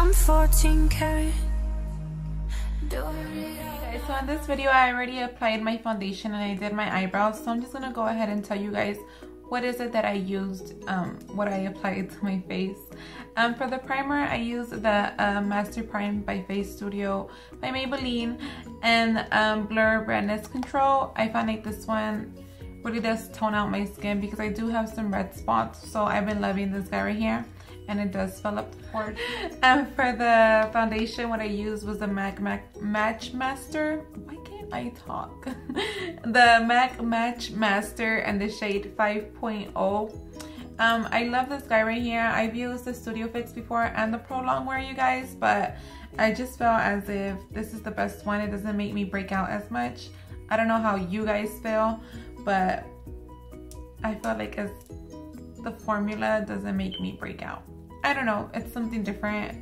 I'm 14 karat. Okay, so in this video I already applied my foundation and I did my eyebrows, so I'm just gonna go ahead and tell you guys what is it that I used, what I applied to my face. For the primer, I used the Master Prime by Face Studio by Maybelline and Blur Brightness Control. I found like this one really does tone out my skin because I do have some red spots, so I've been loving this guy right here, and it does fill up the pores. For the foundation, what I used was the MAC Match Master. Why can't I talk? The MAC Match Master and the shade 5.0. I love this guy right here. I've used the Studio Fix before and the Pro Longwear, you guys, but I just felt as if this is the best one. It doesn't make me break out as much. I don't know how you guys feel, but I feel like the formula doesn't make me break out. I don't know, it's something different.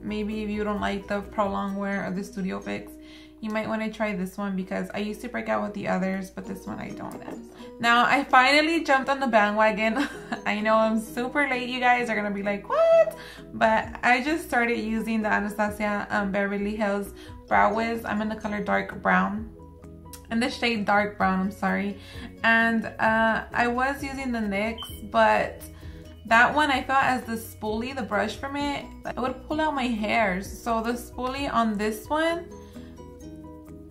Maybe if you don't like the Pro Longwear or the Studio Fix, you might want to try this one because I used to break out with the others, but this one I don't. Now I finally jumped on the bandwagon. I know I'm super late, you guys are gonna be like, what? But I just started using the Anastasia Beverly Hills Brow Wiz. I'm in the color dark brown, in the shade dark brown, I'm sorry. And I was using the NYX, but that one I felt as the spoolie, the brush from it would pull out my hairs. So the spoolie on this one,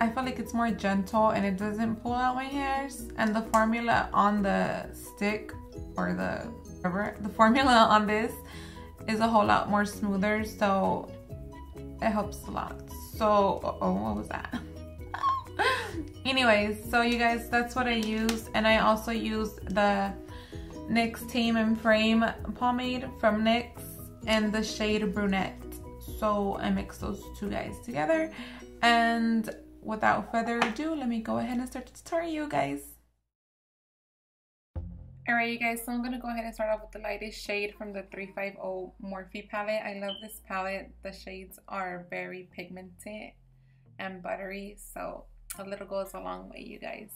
I feel like it's more gentle and it doesn't pull out my hairs. And the formula on the stick, or the formula on this is a whole lot more smoother, so it helps a lot. So, oh, what was that? Anyways, so you guys, that's what I used. And I also used the NYX Tame and Frame pomade from NYX and the shade Brunette. So I mixed those two guys together, and without further ado, let me go ahead and start the tutorial, you guys. Alright, you guys, so I'm gonna go ahead and start off with the lightest shade from the 350 Morphe palette. I love this palette. The shades are very pigmented and buttery, so a little goes a long way, you guys.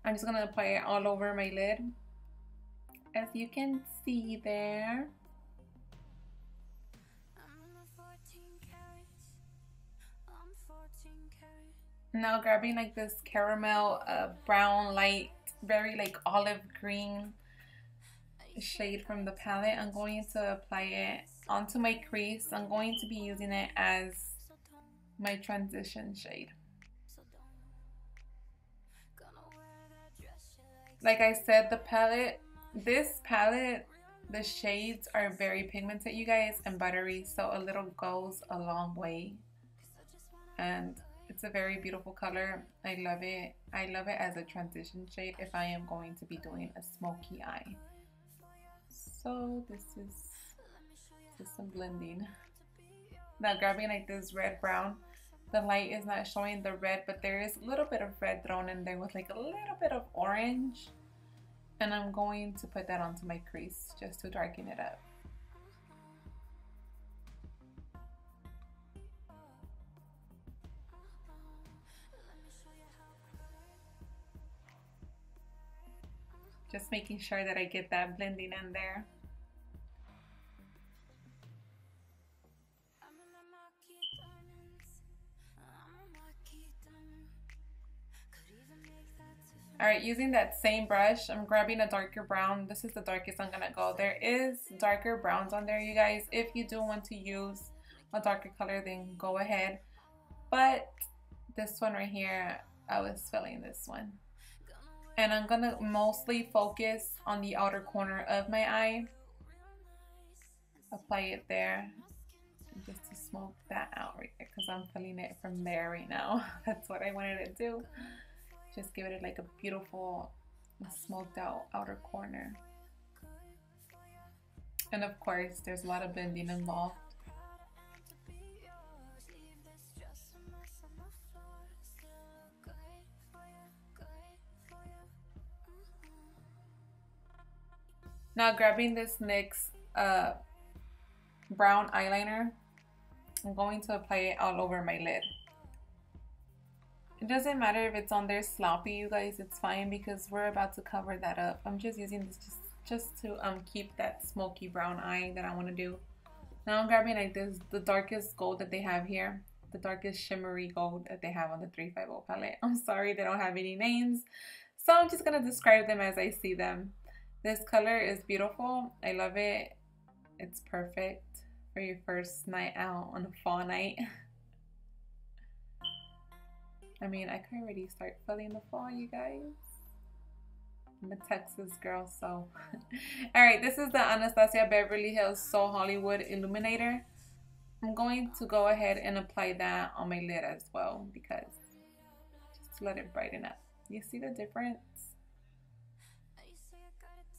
I'm just gonna apply it all over my lid, as you can see there. Now grabbing like this caramel brown light, very like olive green shade from the palette, I'm going to apply it onto my crease. I'm going to be using it as my transition shade. Like I said, the palette, this palette, the shades are very pigmented, you guys, and buttery, so a little goes a long way. And it's a very beautiful color. I love it. I love it as a transition shade if I am going to be doing a smoky eye. So this is just some blending. Now grabbing like this red brown. The light is not showing the red, but there is a little bit of red thrown in there with like a little bit of orange. And I'm going to put that onto my crease just to darken it up. Just making sure that I get that blending in there. Alright, using that same brush, I'm grabbing a darker brown. This is the darkest I'm gonna go. There is darker browns on there, you guys. If you do want to use a darker color, then go ahead. But this one right here, I was feeling this one. And I'm gonna mostly focus on the outer corner of my eye. Apply it there just to smoke that out right there, because I'm feeling it from there right now. That's what I wanted to do. Just give it like a beautiful smoked out outer corner. And of course, there's a lot of blending involved. Now grabbing this NYX brown eyeliner, I'm going to apply it all over my lid. It doesn't matter if it's on there sloppy, you guys, it's fine because we're about to cover that up. I'm just using this just to keep that smoky brown eye that I want to do Now I'm grabbing like this, the darkest gold that they have here. The darkest shimmery gold that they have on the 350 palette. I'm sorry, they don't have any names. So I'm just going to describe them as I see them. This color is beautiful. I love it. It's perfect for your first night out on a fall night. I mean, I can already start feeling the fall, you guys. I'm a Texas girl, so. Alright, this is the Anastasia Beverly Hills So Hollywood Illuminator. I'm going to go ahead and apply that on my lid as well, because just to let it brighten up. You see the difference?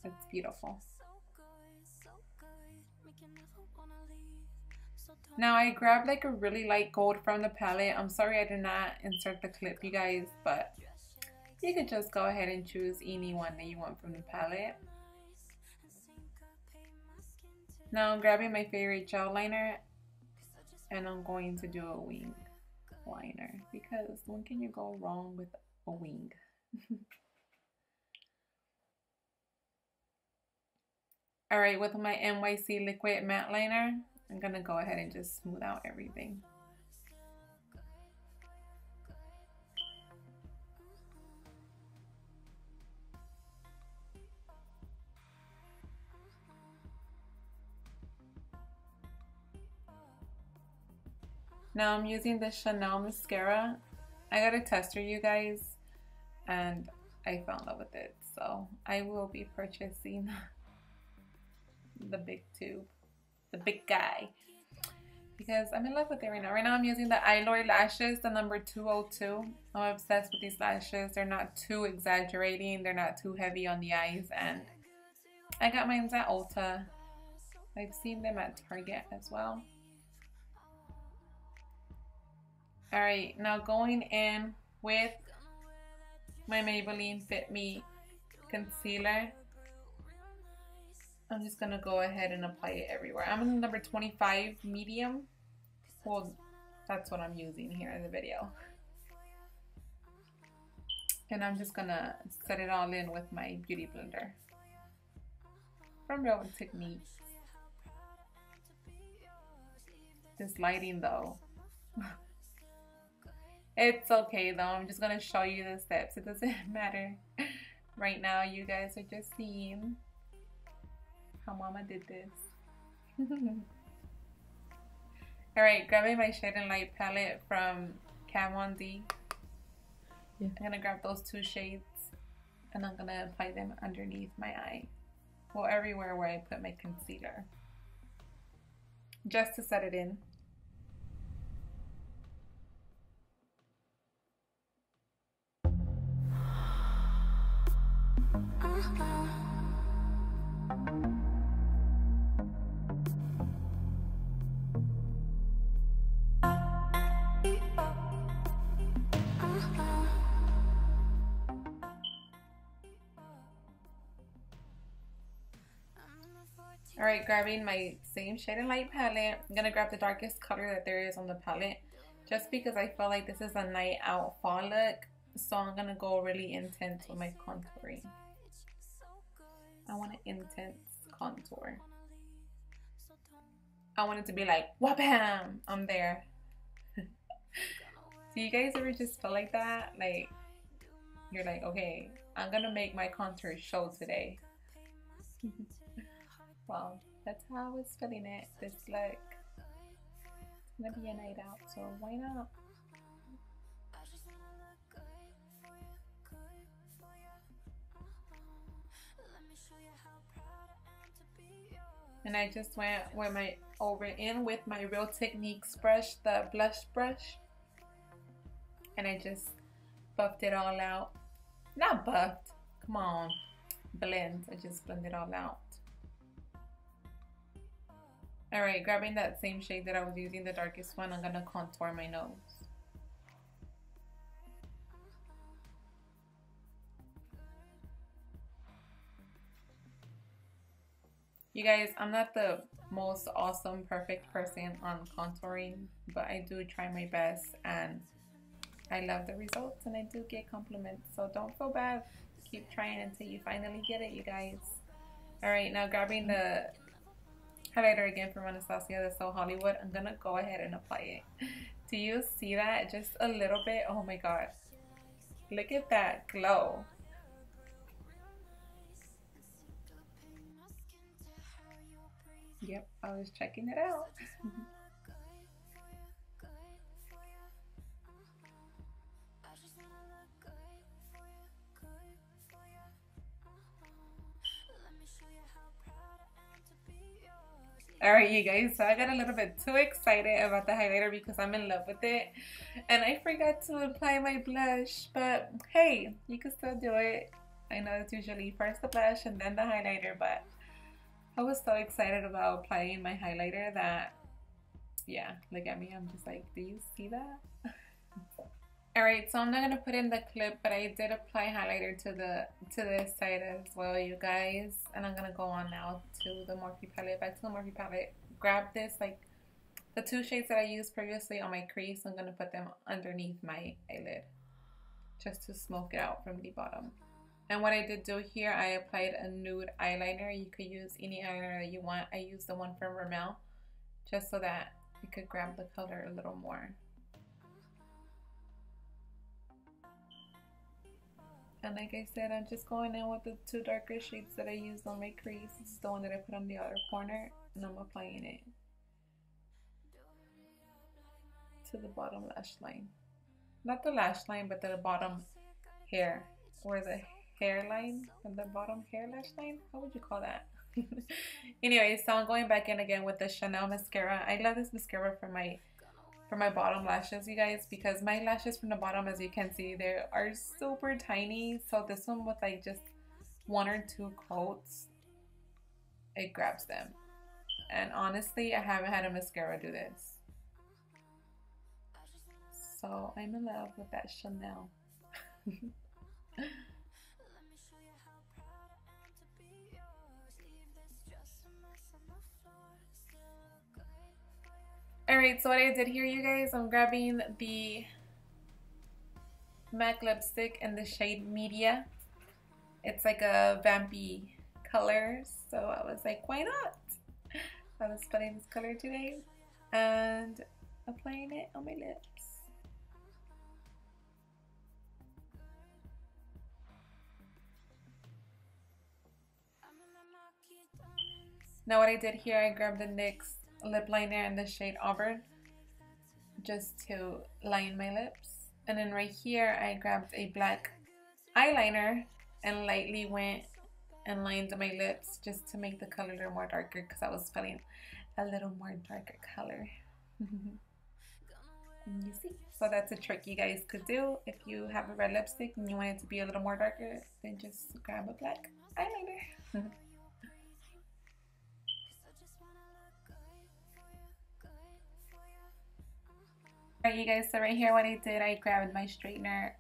It's beautiful. Now I grabbed like a really light gold from the palette. I'm sorry I did not insert the clip, you guys, but you could just go ahead and choose any one that you want from the palette. Now I'm grabbing my favorite gel liner and I'm going to do a wing liner, because when can you go wrong with a wing? Alright, with my NYC liquid matte liner, I'm gonna go ahead and just smooth out everything. Now I'm using the Chanel mascara. I got a tester, you guys, and I fell in love with it. So I will be purchasing the big tube, the big guy, because I'm in love with it right now. Right now I'm using the Eylure lashes, the number 202. I'm obsessed with these lashes. They're not too exaggerating. They're not too heavy on the eyes, and I got mine at Ulta. I've seen them at Target as well. Alright, now going in with my Maybelline Fit Me concealer. I'm just gonna go ahead and apply it everywhere. I'm in the number 25 medium. Well, that's what I'm using here in the video. And I'm just gonna set it all in with my beauty blender from Real Techniques. This lighting though. It's okay though, I'm just gonna show you the steps. It doesn't matter right now. You guys are just seeing how mama did this. Alright, grabbing my Shade and Light palette from Kat Von D. Yeah. I'm gonna grab those two shades and I'm gonna apply them underneath my eye. Well, everywhere where I put my concealer. Just to set it in. Alright, grabbing my same Shade and Light palette. I'm gonna grab the darkest color that there is on the palette, just because I feel like this is a night out fall look. So I'm gonna go really intense with my contouring. I want an intense contour. I want it to be like, wha-bam! I'm there. Do you guys ever just feel like that? Like, you're like, okay, I'm gonna make my contour show today. Well, that's how I was feeling it. This look. It's gonna be a night out, so why not? And I just went with my with my Real Techniques brush, the blush brush, and I just buffed it all out. Not buffed, come on, blend. I just blend it all out. Alright, grabbing that same shade that I was using, the darkest one, I'm gonna contour my nose. You guys, I'm not the most awesome, perfect person on contouring, but I do try my best and I love the results and I do get compliments. So don't feel bad. Keep trying until you finally get it, you guys. Alright, now grabbing the highlighter again from Anastasia, that's so Hollywood. I'm gonna go ahead and apply it. Do you see that? Just a little bit. Oh my god. Look at that glow. Yep, I was checking it out. Alright, you guys, so I got a little bit too excited about the highlighter because I'm in love with it. And I forgot to apply my blush, but hey, you can still do it. I know it's usually first the blush and then the highlighter, but I was so excited about applying my highlighter that, yeah, look at me. I'm just like, do you see that? Alright, so I'm not gonna put in the clip, but I did apply highlighter to this side as well, you guys. And I'm gonna go on now to the Morphe palette. Back to the Morphe palette. Grab this, like the two shades that I used previously on my crease. I'm gonna put them underneath my eyelid, just to smoke it out from the bottom. And what I did do here, I applied a nude eyeliner. You could use any eyeliner that you want. I used the one from Rimmel, just so that you could grab the color a little more. And like I said, I'm just going in with the two darker shades that I used on my crease. This is the one that I put on the outer corner, and I'm applying it to the bottom lash line. Not the lash line, but the bottom hair, or the hairline from the bottom hair lash line. How would you call that? Anyway, so I'm going back in again with the Chanel mascara. I love this mascara for my bottom lashes, you guys, because my lashes from the bottom, as you can see, they are super tiny. So this one with like just one or two coats, it grabs them. And honestly, I haven't had a mascara do this. So I'm in love with that Chanel. Alright, so what I did here, you guys, I'm grabbing the MAC lipstick in the shade Media. It's like a vampy color, so I was like, why not? I was putting this color today and applying it on my lips. Now what I did here, I grabbed the NYX lip liner in the shade Auburn just to line my lips. And then right here, I grabbed a black eyeliner and lightly went and lined my lips just to make the color a little more darker because I was feeling a little more darker color. And you see, so that's a trick you guys could do. If you have a red lipstick and you want it to be a little more darker, then just grab a black eyeliner. Alright, you guys, so right here what I did, I grabbed my straightener,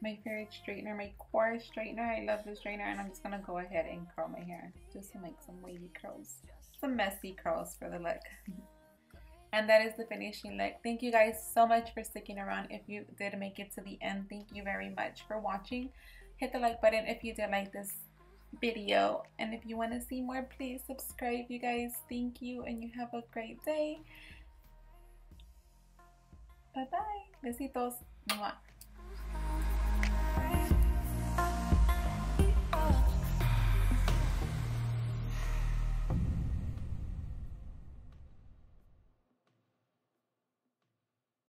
my favorite straightener, my core straightener. I love this straightener, and I'm just gonna go ahead and curl my hair just to make some wavy curls, some messy curls for the look. And that is the finishing look. Thank you guys so much for sticking around. If you did make it to the end, thank you very much for watching. Hit the like button if you did like this video, and if you want to see more, please subscribe, you guys. Thank you, and you have a great day. Bye bye. Besitos. Mwah.